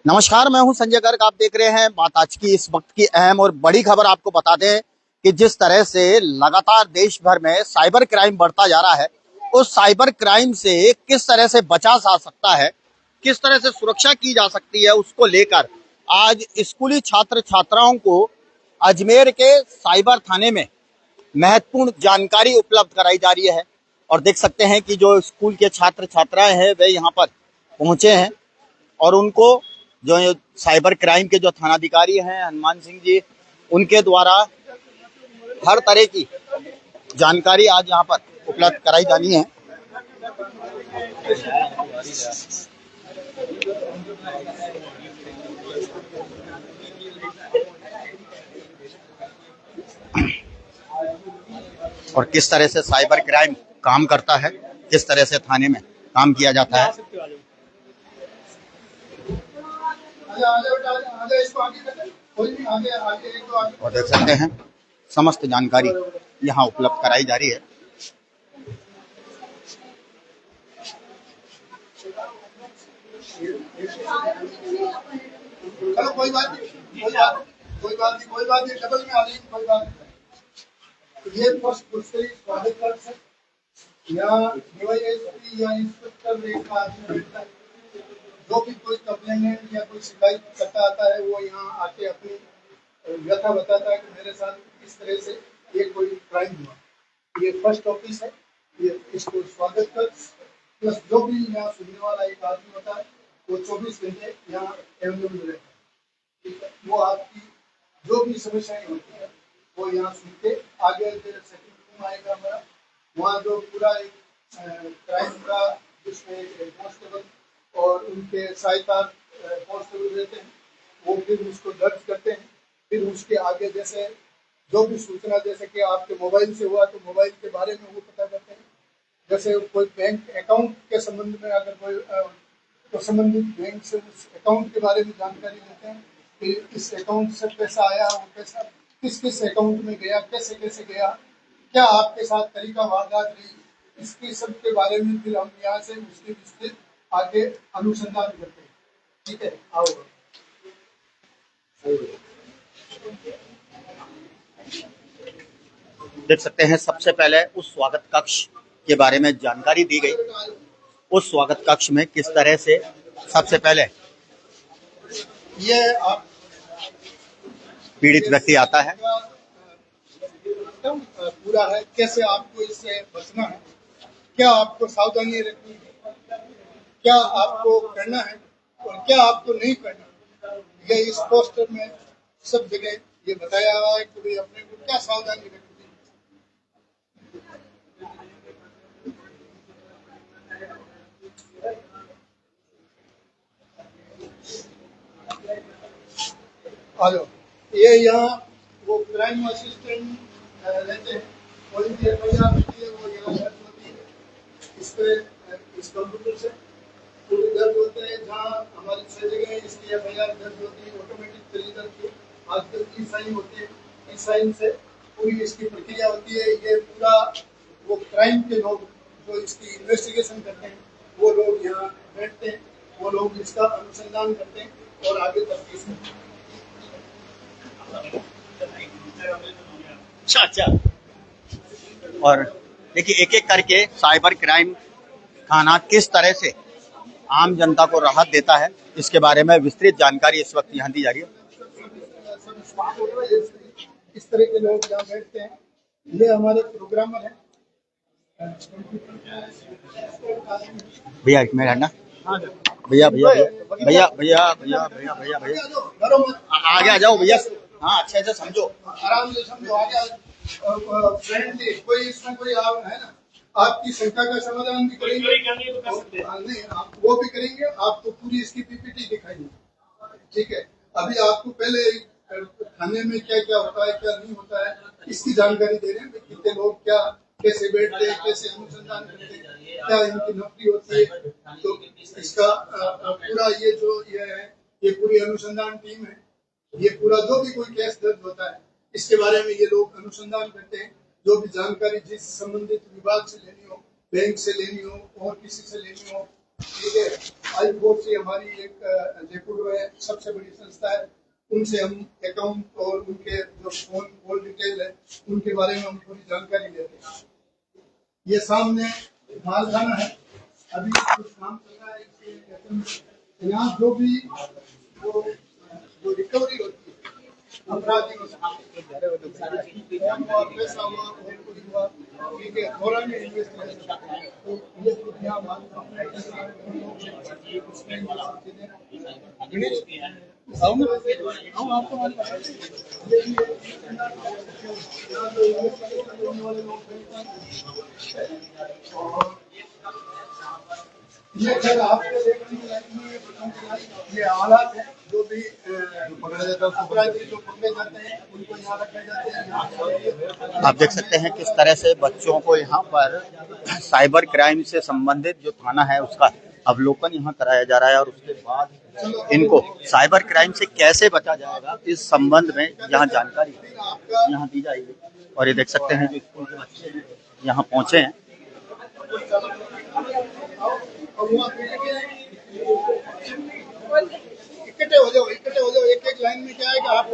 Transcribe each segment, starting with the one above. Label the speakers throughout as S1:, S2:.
S1: नमस्कार, मैं हूं संजय गर्ग। आप देख रहे हैं बात आज की। इस वक्त की अहम और बड़ी खबर आपको बता दें कि जिस तरह से लगातार देश भर में साइबर क्राइम बढ़ता जा रहा है, उस साइबर क्राइम से किस तरह से बचा जा सकता है, किस तरह से सुरक्षा की जा सकती है, उसको लेकर आज स्कूली छात्र छात्राओं को अजमेर के साइबर थाने में महत्वपूर्ण जानकारी उपलब्ध कराई जा रही है। और देख सकते हैं कि जो स्कूल के छात्र छात्राएं हैं वे यहाँ पर पहुंचे हैं और उनको जो साइबर क्राइम के जो थानाधिकारी हैं हनुमान सिंह जी, उनके द्वारा हर तरह की जानकारी आज यहाँ पर उपलब्ध कराई जानी है। और किस तरह से साइबर क्राइम काम करता है, किस तरह से थाने में काम किया जाता है। और देख सकते हैं समस्त जानकारी यहाँ उपलब्ध कराई जा रही है।
S2: चलो कोई बात नहीं, डबल में आ रही कोई बात नहीं। ये फर्स्ट दूसरी स्वागत कर सकते या डीवाईएसपी या इंस्पेक्टर एक आदमी बैठता है, जो भी कोई कंप्लेनेंट या कोई शिकायत करता आता है वो यहाँ आके अपनी व्यथा बताता है कि मेरे साथ इस तरह से ये कोई क्राइम हुआ। ये फर्स्ट ऑफिस है, ये इसको स्वागत कर प्लस जो भी यहाँ सुनने वाला एक आदमी होता है वो 24 घंटे यहाँ अवेलेबल रहता है। वो आपकी जो भी समस्याएं होती है वो यहाँ सुन के आगे सेकंड रूम आएगा हमारा, वहाँ जो पूरा एक क्राइम का जिसमें कांस्टेबल और उनके सहायता कांस्टेबल रहते हैं, वो फिर उसको दर्ज करते हैं। फिर उसके आगे जैसे जो भी सूचना, जैसे कि आपके मोबाइल से हुआ तो मोबाइल के बारे में वो पता करते हैं। जैसे कोई बैंक अकाउंट के संबंध में अगर कोई तो संबंधित बैंक से उस अकाउंट के बारे में जानकारी लेते हैं कि इस अकाउंट से पैसा आया, वो पैसा किस किस अकाउंट में गया, कैसे कैसे गया, क्या आपके साथ तरीका वारदात रही, इसकी सब के बारे में फिर हम यहाँ से उसके विस्तृत आगे अनुसंधान करते हैं। ठीक है, आओ।
S1: देख सकते हैं सबसे पहले उस स्वागत कक्ष के बारे में जानकारी दी गई। उस स्वागत कक्ष में किस तरह से सबसे पहले
S2: ये आप
S1: पीड़ित व्यक्ति आता है,
S2: पूरा है, कैसे आपको इससे बचना है, क्या आपको सावधानी रखनी है, क्या आपको करना है और क्या आपको नहीं करना। ये इस पोस्टर में सब जगह ये बताया हुआ है कि भाई अपने को क्या सावधानी रखनी है। हेलो, ये यहाँ वो क्राइम असिस्टेंट रहते हैं, कोई भी एफआईआर होती है वो यहाँ दर्ज होती है इस पे, इस कंप्यूटर से पूरी दर्ज होते हैं। जहाँ हमारी 6 जगह इसकी एफआईआर दर्ज होती है ऑटोमेटिक तरीके से। आजकल ई साइन होती है, ई साइन से पूरी इसकी प्रक्रिया होती है। ये पूरा वो क्राइम के लोग जो इसकी इन्वेस्टिगेशन करते हैं वो लोग यहाँ बैठते हैं, वो लोग इसका अनुसंधान करते हैं और आगे तफ्तीश करते हैं।
S1: अच्छा। और देखिए एक एक करके साइबर क्राइम थाना किस तरह से आम जनता को राहत देता है, इसके बारे में विस्तृत जानकारी इस वक्त यहाँ दी जा रही है।
S2: इस तरह के लोग यहाँ बैठते हैं, ये हमारे प्रोग्रामर हैं।
S1: भैया एक मिनट हटना, भैया भैया भैया भैया भैया भैया भैया भैया आगे आ जाओ भैया। हाँ, अच्छे से समझो,
S2: आराम से समझो, आगे फ्रेंडली कोई इसमें कोई आप है ना, आपकी शंका का समाधान भी करेंगे, नहीं आप वो भी करेंगे, आपको पूरी इसकी पीपीटी दिखाएंगे। ठीक है, अभी आपको पहले थाने में क्या क्या होता है क्या नहीं होता है इसकी जानकारी दे रहे हैं, कितने लोग क्या कैसे बैठते हैं, कैसे अनुसंधान करते हैं, क्या इनकी नौकरी होती है। तो इसका पूरा ये जो ये है, ये पूरी अनुसंधान टीम है। ये पूरा जो भी कोई केस दर्ज होता है इसके बारे में ये लोग अनुसंधान करते हैं। जो भी जानकारी जिस संबंधित विभाग से लेनी हो, बैंक से लेनी हो और किसी से लेनी हो, ठीक है। आई बोर्ड से हमारी एक जयपुर में सबसे बड़ी संस्था है, उनसे हम अकाउंट और उनके जो फोन कॉल डिटेल है उनके बारे में हम पूरी जानकारी लेते हैं। ये सामने मालखाना है, अभी कुछ काम चल रहा है इसके। यहाँ जो भी जो रिकवरी होती है अपराधियों से, और पैसा हुआ और कुछ हुआ, ठीक है, फौरन में इन्वेस्टिगेशन, तो ये कुछ यहाँ ये सर आपके देखने ये हालात है, जो भी पकड़ा जाता है अपराधी जो पकड़े जाते हैं उनको यहाँ रखे जाते हैं।
S1: आप देख सकते हैं किस तरह से बच्चों को यहाँ पर साइबर क्राइम से संबंधित जो थाना है उसका अवलोकन यहाँ कराया जा रहा है, और उसके बाद इनको साइबर क्राइम से कैसे बचा जाएगा इस संबंध में यहाँ जानकारी यहाँ दी जाएगी। और ये देख सकते हैं जो स्कूल के बच्चे यहाँ पहुंचे हैं।
S2: इकट्ठे हो जाओ, इकट्ठे हो जाओ, एक एक लाइन में क्या है कि आप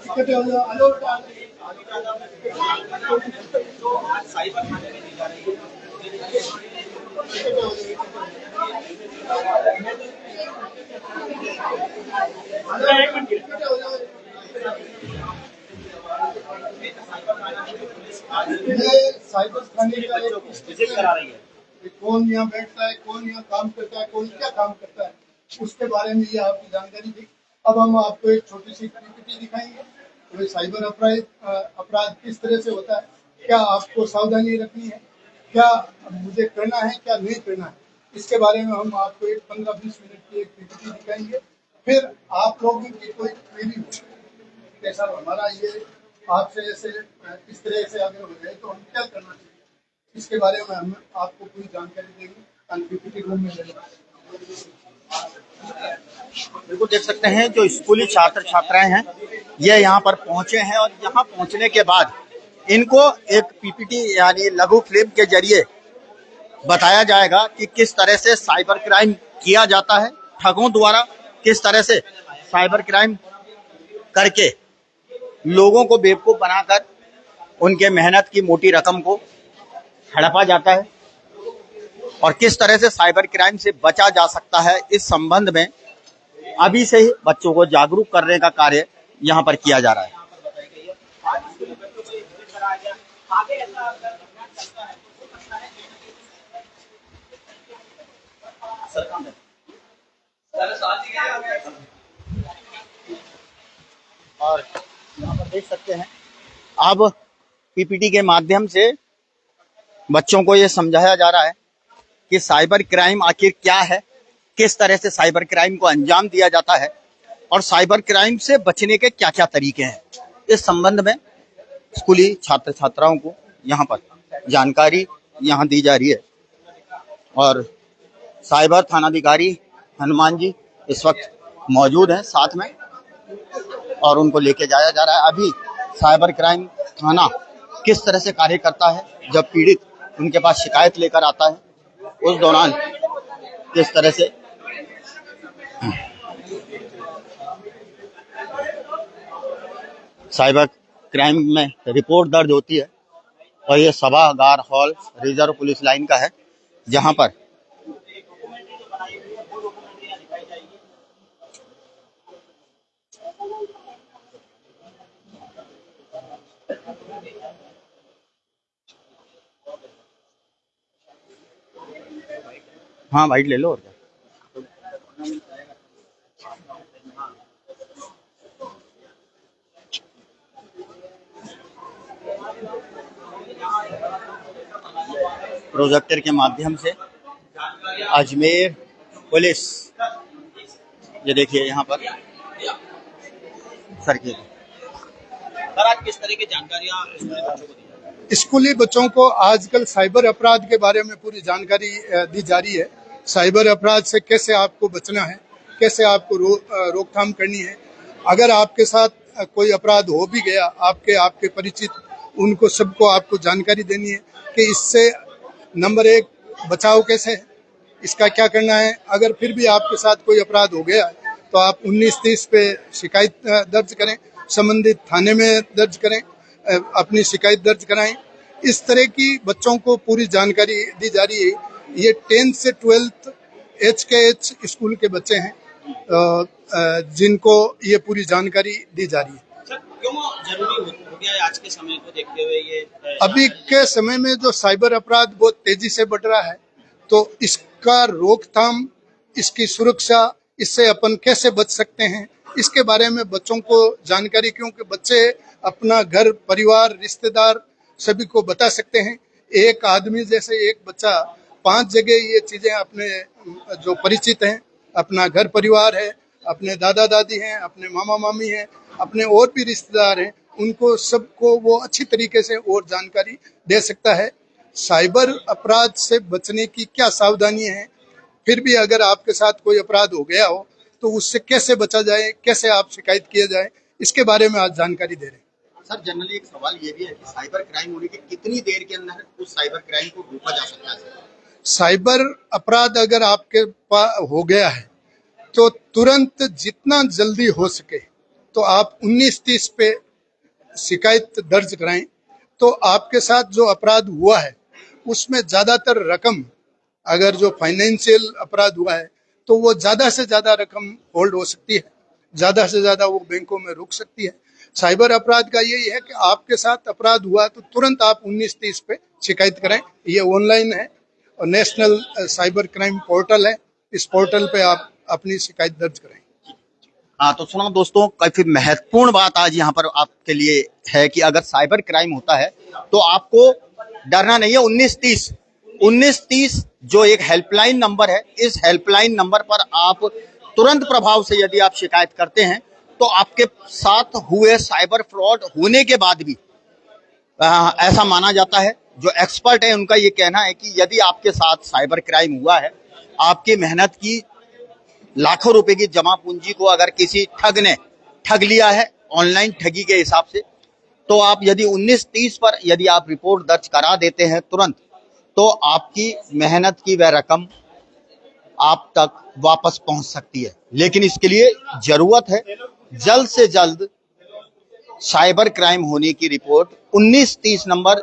S2: इकट्ठे हो जाओ। हेलो ये साइबर थाने का एक करा रही है, कौन यहाँ बैठता है, कौन यहाँ काम करता है, कौन क्या काम करता है, उसके बारे में ये आपकी जानकारी दी। अब हम आपको एक छोटी सी पीपीटी दिखाएंगे, तो साइबर अपराध किस तरह से होता है, क्या आपको सावधानी रखनी है, क्या मुझे करना है, क्या नहीं करना है, इसके बारे में हम आपको एक 15-20 मिनट की एक पीपीटी दिखाएंगे। फिर आप लोगों की कोई क्वेरी हो कैसा हमारा ये आपसे ऐसे इस तरह से अगर हो जाए तो हम क्या करना चाहिए, इसके बारे में हम आपको पूरी जानकारी देंगे। पीपीटी रूम में
S1: बिल्कुल देख सकते हैं जो स्कूली छात्र छात्राएं हैं ये यहाँ पर पहुंचे हैं, और यहाँ पहुंचने के बाद इनको एक पीपीटी यानी लघु फिल्म के जरिए बताया जाएगा कि किस तरह से साइबर क्राइम किया जाता है, ठगों द्वारा किस तरह से साइबर क्राइम करके लोगों को बेवकूफ बनाकर उनके मेहनत की मोटी रकम को हड़पा जाता है, और किस तरह से साइबर क्राइम से बचा जा सकता है। इस संबंध में अभी से ही बच्चों को जागरूक करने का कार्य यहाँ पर किया जा रहा है। और यहाँ पर देख सकते हैं अब पीपीटी के माध्यम से बच्चों को ये समझाया जा रहा है कि साइबर क्राइम आखिर क्या है, किस तरह से साइबर क्राइम को अंजाम दिया जाता है, और साइबर क्राइम से बचने के क्या क्या तरीके हैं। इस संबंध में स्कूली छात्र छात्राओं को यहाँ पर जानकारी यहाँ दी जा रही है, और साइबर थानाधिकारी हनुमान जी इस वक्त मौजूद हैं साथ में, और उनको लेके जाया जा रहा है। अभी साइबर क्राइम थाना किस तरह से कार्य करता है, जब पीड़ित उनके पास शिकायत लेकर आता है उस दौरान किस तरह से साइबर क्राइम में रिपोर्ट दर्ज होती है। और ये सभागार हॉल रिजर्व पुलिस लाइन का है, जहां पर हाँ वाइट ले लो और क्या। प्रोजेक्टर के माध्यम से अजमेर पुलिस, ये देखिए यहाँ पर सर की आज किस तरह की जानकारियाँ
S2: स्कूली बच्चों को आजकल साइबर अपराध के बारे में पूरी जानकारी दी जा रही है। साइबर अपराध से कैसे आपको बचना है, कैसे आपको रोकथाम करनी है। अगर आपके साथ कोई अपराध हो भी गया, आपके परिचित, उनको सबको आपको जानकारी देनी है कि इससे नंबर 1 बचाव कैसे है, इसका क्या करना है। अगर फिर भी आपके साथ कोई अपराध हो गया तो आप 1930 पे शिकायत दर्ज करें, संबंधित थाने में दर्ज करें, अपनी शिकायत दर्ज कराएं। इस तरह की बच्चों को पूरी जानकारी दी जा रही है। ये 10th से 12th HKH स्कूल के बच्चे हैं जिनको ये पूरी जानकारी दी जा रही है।
S3: सर, क्यों जरूरी हो गया है आज के समय को देखते हुए ये?
S2: अभी के समय में जो साइबर अपराध बहुत तेजी से बढ़ रहा है, तो इसका रोकथाम, इसकी सुरक्षा, इससे अपन कैसे बच सकते हैं, इसके बारे में बच्चों को जानकारी, क्योंकि बच्चे अपना घर परिवार रिश्तेदार सभी को बता सकते हैं। एक आदमी जैसे एक बच्चा 5 जगह ये चीजें अपने जो परिचित हैं, अपना घर परिवार है, अपने दादा दादी हैं, अपने मामा मामी हैं, अपने और भी रिश्तेदार हैं, उनको सबको वो अच्छी तरीके से और जानकारी दे सकता है। साइबर अपराध से बचने की क्या सावधानियां हैं, फिर भी अगर आपके साथ कोई अपराध हो गया हो तो उससे कैसे बचा जाए, कैसे आप शिकायत किया जाए, इसके बारे में आज जानकारी दे रहे हैं।
S1: सर, जनरली एक सवाल ये भी है कि साइबर क्राइम होने के कितनी देर के अंदर उस साइबर क्राइम को रोका जा सकता है?
S2: साइबर अपराध अगर आपके पास हो गया है तो तुरंत जितना जल्दी हो सके तो आप 1930 पे शिकायत दर्ज कराएं। तो आपके साथ जो अपराध हुआ है उसमें ज्यादातर रकम, अगर जो फाइनेंशियल अपराध हुआ है तो वो ज्यादा से ज्यादा रकम होल्ड हो सकती है, ज्यादा से ज्यादा वो बैंकों में रुक सकती है। साइबर अपराध का यही है कि आपके साथ अपराध हुआ तो तुरंत आप 1930 पे शिकायत करें। ये ऑनलाइन है और नेशनल साइबर क्राइम पोर्टल है, इस पोर्टल पे आप अपनी शिकायत दर्ज करें।
S1: हाँ, तो सुना दोस्तों, काफी महत्वपूर्ण बात आज यहाँ पर आपके लिए है कि अगर साइबर क्राइम होता है तो आपको डरना नहीं है। 1930 जो एक हेल्पलाइन नंबर है, इस हेल्पलाइन नंबर पर आप तुरंत प्रभाव से यदि आप शिकायत करते हैं तो आपके साथ हुए साइबर फ्रॉड होने के बाद भी ऐसा माना जाता है, जो एक्सपर्ट है उनका ये कहना है कि यदि आपके साथ साइबर क्राइम हुआ है, आपकी मेहनत की लाखों रुपए की जमा पूंजी को अगर किसी ठग ने ठग लिया है ऑनलाइन ठगी के हिसाब से, तो आप यदि 1930 पर यदि आप रिपोर्ट दर्ज करा देते हैं तुरंत, तो आपकी मेहनत की वह रकम आप तक वापस पहुंच सकती है। लेकिन इसके लिए जरूरत है जल्द से जल्द साइबर क्राइम होने की रिपोर्ट 1930 नंबर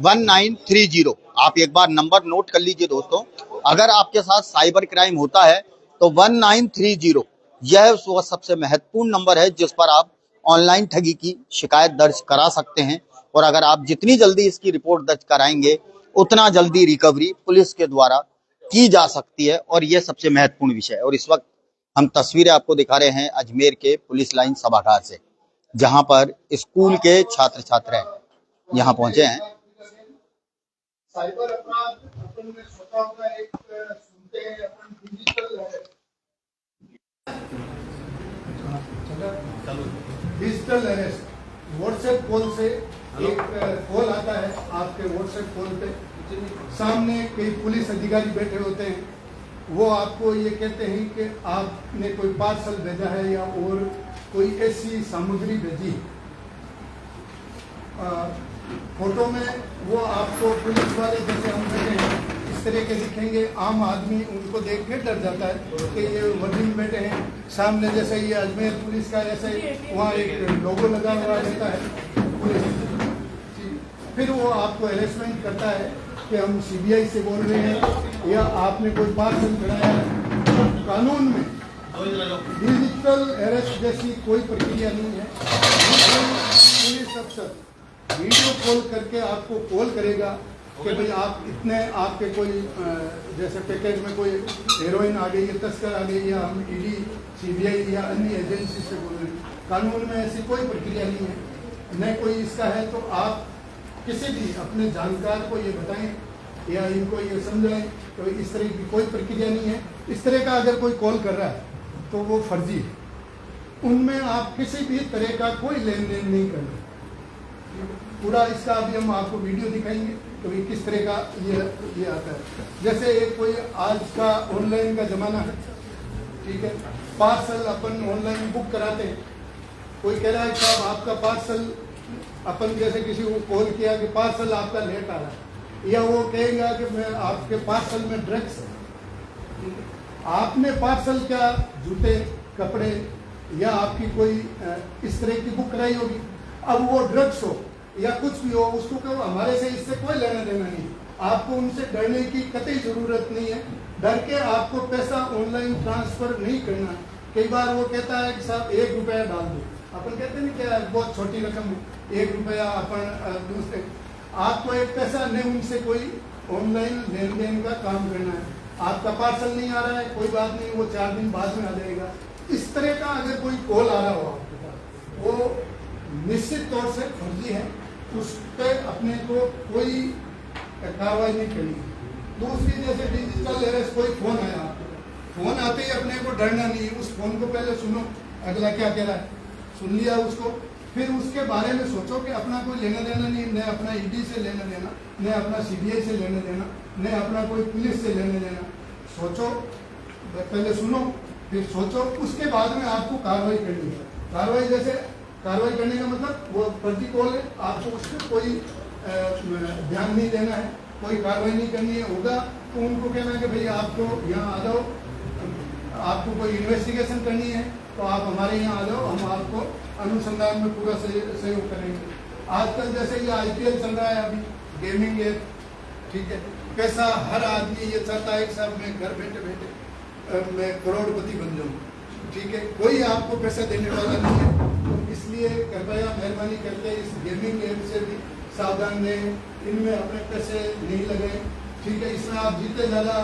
S1: 1930। आप एक बार नंबर नोट कर लीजिए दोस्तों, अगर आपके साथ साइबर क्राइम होता है तो 1930 यह वो सबसे महत्वपूर्ण नंबर है जिस पर आप ऑनलाइन ठगी की शिकायत दर्ज करा सकते हैं। और अगर आप जितनी जल्दी इसकी रिपोर्ट दर्ज कराएंगे उतना जल्दी रिकवरी पुलिस के द्वारा की जा सकती है, और यह सबसे महत्वपूर्ण विषय है। और इस वक्त हम तस्वीरें आपको दिखा रहे हैं अजमेर के पुलिस लाइन सभागार से, जहां पर स्कूल के छात्र छात्राएं यहाँ पहुंचे हैं।
S2: साइबर अपराध अपन में स्वतः का एक सुनते हैं अपन डिजिटल अरेस्ट, व्हाट्सएप कॉल से एक कॉल आता है आपके व्हाट्सएप कॉल पे, सामने कई पुलिस अधिकारी बैठे होते हैं, वो आपको ये कहते हैं कि आपने कोई पार्सल भेजा है या और कोई ऐसी सामग्री भेजी है। फोटो में वो आपको पुलिस वाले जैसे हम बैठे हैं इस तरह के दिखेंगे। आम आदमी उनको देख के डर जाता है कि ये वर्दी में बैठे हैं। सामने जैसे ये अजमेर पुलिस का ऐसे वहाँ एक लोगो लगा हुआ रहता है पुलिस, फिर वो आपको हेरेसमेंट करता है कि हम CBI से बोल रहे हैं या आपने कोई पार्सल कराया है। कानून में डिजिटल अरेस्ट जैसी कोई प्रक्रिया नहीं है। पुलिस अफसर वीडियो कॉल करके आपको कॉल करेगा कि भाई आप इतने आपके कोई जैसे पैकेज में कोई हेरोइन आ गई है, तस्कर आ गई, या हम ED CBI या अन्य एजेंसी से बोल रहे हैं। कानून में ऐसी कोई प्रक्रिया नहीं है, न कोई इसका है। तो आप किसी भी अपने जानकार को ये बताएं या इनको ये समझाएं तो इस तरह की कोई प्रक्रिया नहीं है। इस तरह का अगर कोई कॉल कर रहा है तो वो फर्जी है, उनमें आप किसी भी तरह का कोई लेन देन नहीं करना। पूरा इसका अभी हम आपको वीडियो दिखाएंगे तो ये किस तरह का ये आता है। जैसे एक कोई आज का ऑनलाइन का जमाना है, ठीक है, पार्सल अपन ऑनलाइन बुक कराते हैं। कोई कह रहा है साहब आपका पार्सल, अपन जैसे किसी को कॉल किया कि पार्सल आपका लेट आ रहा है, या वो कहेगा कि मैं आपके पार्सल में ड्रग्स है। आपने पार्सल क्या जूते कपड़े या आपकी कोई इस तरह की बुक कराई होगी, अब वो ड्रग्स हो या कुछ भी हो, उसको कहो हमारे से इससे कोई लेना देना नहीं। आपको उनसे डरने की कतई ज़रूरत नहीं है। डर के आपको पैसा ऑनलाइन ट्रांसफ़र नहीं करना। कई बार वो कहता है कि साहब 1 रुपया डाल दो, अपन कहते नहीं क्या बहुत छोटी रकम 1 रुपया अपन दूसरे, आपको एक पैसा नहीं उनसे कोई ऑनलाइन लेन देन का काम करना है। आपका पार्सल नहीं आ रहा है, कोई बात नहीं, वो 4 दिन बाद में आ जाएगा। इस तरह का अगर कोई कॉल आ रहा हो आपके पास, वो निश्चित तौर से फर्जी है, उस पर अपने को कोई कार्रवाई नहीं करनी। दूसरी जैसे डिजिटल एरेस्ट, कोई फोन आया, फोन आते ही अपने को डरना नहीं है, उस फोन को पहले सुनो अगला क्या कह रहा है, सुन लिया उसको, फिर उसके बारे में सोचो कि अपना कोई लेना देना नहीं, न अपना ईडी से लेना देना, न अपना सीबीआई से लेना देना, न अपना कोई पुलिस से लेना देना। सोचो, पहले सुनो फिर सोचो, उसके बाद में आपको कार्रवाई करनी है। कार्रवाई जैसे कार्रवाई करने का मतलब वो फर्जी कॉल है, आपको उस पर कोई ध्यान नहीं देना है, कोई कार्रवाई नहीं करनी है। होगा तो उनको कहना है कि भाई आपको यहाँ आ जाओ, आपको कोई इन्वेस्टिगेशन करनी है तो आप हमारे यहाँ आ जाओ, हम आपको अनुसंधान में पूरा सहयोग करेंगे। आजकल जैसे ये IPL चल रहा है, अभी गेमिंग है, ठीक है, पैसा हर आदमी ये चाहता है कि साहब मैं घर बैठे बैठे मैं करोड़पति बन जाऊँ, ठीक है, कोई आपको पैसा देने वाला नहीं है। तो इसलिए कृपया मेहरबानी करके इस गेमिंग ऐप से भी सावधान रहें, इनमें अपने पैसे नहीं लगाएं, ठीक है। इसमें आप जीते ज़्यादा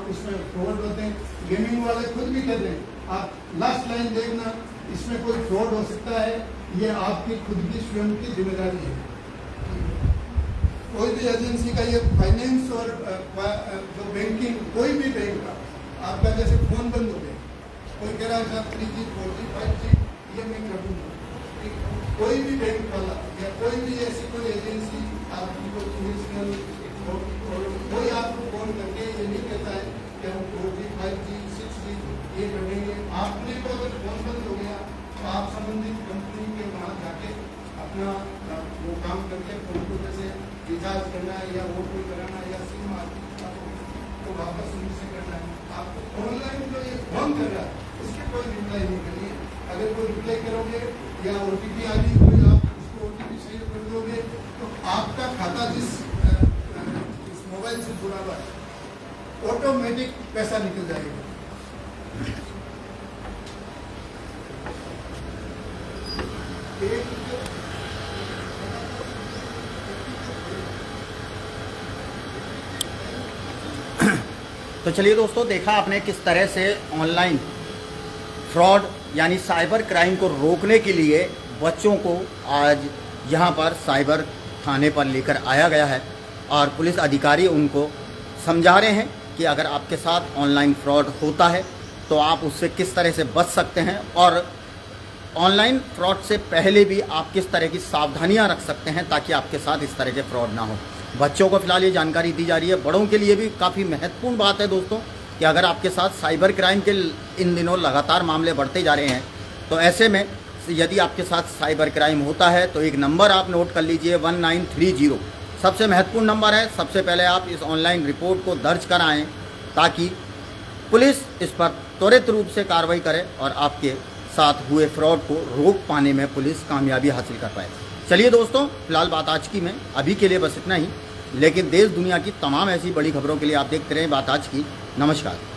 S2: उसमें फ्रॉड होते हैं, गेमिंग वाले खुद भी कहते हैं। आप लास्ट लाइन देखना, इसमें कोई फ्रॉड हो सकता है, ये आपकी खुद की स्वयं की जिम्मेदारी है। कोई भी एजेंसी का ये फाइनेंस और जो बैंकिंग, कोई भी बैंक का आपका जैसे फोन बंद हो गया, कोई कह रहा है साहब 3G 4G 5G ये मैं कर दूँगा, ठीक है, कोई भी बैंक वाला या कोई भी ऐसी कोई एजेंसी आपको कोई आपको फोन करके ये नहीं कहता है कि हम 4G 5G 6G ये कर देंगे। आपने को अगर फोन बंद हो गया तो आप संबंधित कंपनी के वहाँ जाके अपना वो काम करके फोन को जैसे रिचार्ज करना है या वो कोई कराना है या सिम तो वापस उनसे करना है। आपको ऑनलाइन जो ये फोन कर रहा है उसके कोई रिप्लाई नहीं करनी है। अगर कोई रिप्लाई करोगे या OTP आ गई कोई, आप उसको OTP सही कर दोगे तो आपका खाता जिस मोबाइल से जुड़ा हुआ है ऑटोमेटिक पैसा निकल जाएगा।
S1: तो चलिए दोस्तों, देखा आपने किस तरह से ऑनलाइन फ्रॉड यानी साइबर क्राइम को रोकने के लिए बच्चों को आज यहाँ पर साइबर थाने पर लेकर आया गया है और पुलिस अधिकारी उनको समझा रहे हैं कि अगर आपके साथ ऑनलाइन फ्रॉड होता है तो आप उससे किस तरह से बच सकते हैं और ऑनलाइन फ्रॉड से पहले भी आप किस तरह की सावधानियां रख सकते हैं ताकि आपके साथ इस तरह के फ्रॉड ना हो। बच्चों को फिलहाल ये जानकारी दी जा रही है। बड़ों के लिए भी काफ़ी महत्वपूर्ण बात है दोस्तों कि अगर आपके साथ साइबर क्राइम के इन दिनों लगातार मामले बढ़ते जा रहे हैं तो ऐसे में यदि आपके साथ साइबर क्राइम होता है तो एक नंबर आप नोट कर लीजिए 1930 सबसे महत्वपूर्ण नंबर है। सबसे पहले आप इस ऑनलाइन रिपोर्ट को दर्ज कराएं ताकि पुलिस इस पर त्वरित रूप से कार्रवाई करे और आपके साथ हुए फ्रॉड को रोक पाने में पुलिस कामयाबी हासिल कर पाए। चलिए दोस्तों, फिलहाल बात आज की में अभी के लिए बस इतना ही, लेकिन देश दुनिया की तमाम ऐसी बड़ी खबरों के लिए आप देखते रहें बात आज की। नमस्कार।